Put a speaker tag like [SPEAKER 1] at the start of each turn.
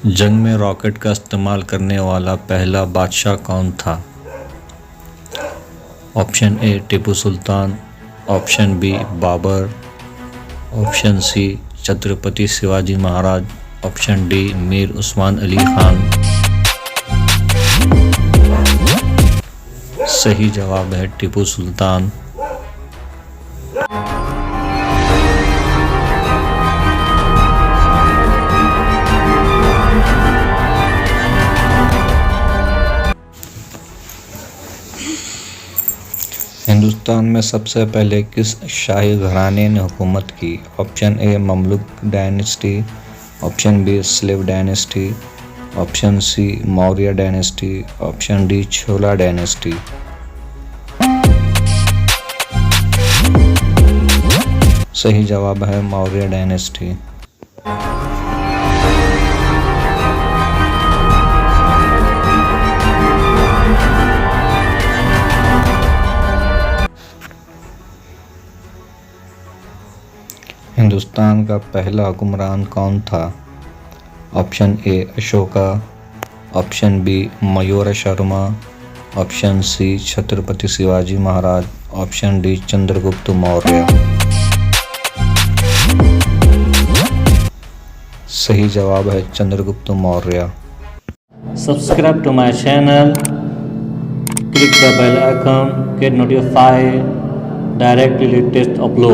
[SPEAKER 1] जंग में रॉकेट का इस्तेमाल करने वाला पहला बादशाह कौन था? Option A Tipu Sultan, option B Babur, option C Chhatrapati Shivaji Maharaj, option D Mir Osman Ali Khan. सही जवाब है टीपू सुल्तान। हिंदुस्तान में सबसे पहले किस शाही घराने ने हुकूमत की? Option A Mamluk dynasty, option B slave dynasty, option C Maurya dynasty, option D Chola dynasty. सही जवाब है मौर्य डायनेस्टी। हिंदुस्तान का पहला हुक्मरान कौन था? Option A Ashoka, option B Mayur Sharma, option C Chhatrapati Shivaji Maharaj, option D Chandragupta Maurya. सही जवाब है Chandragupta Maurya.
[SPEAKER 2] Subscribe to my channel, click the bell icon, get notified directly latest upload.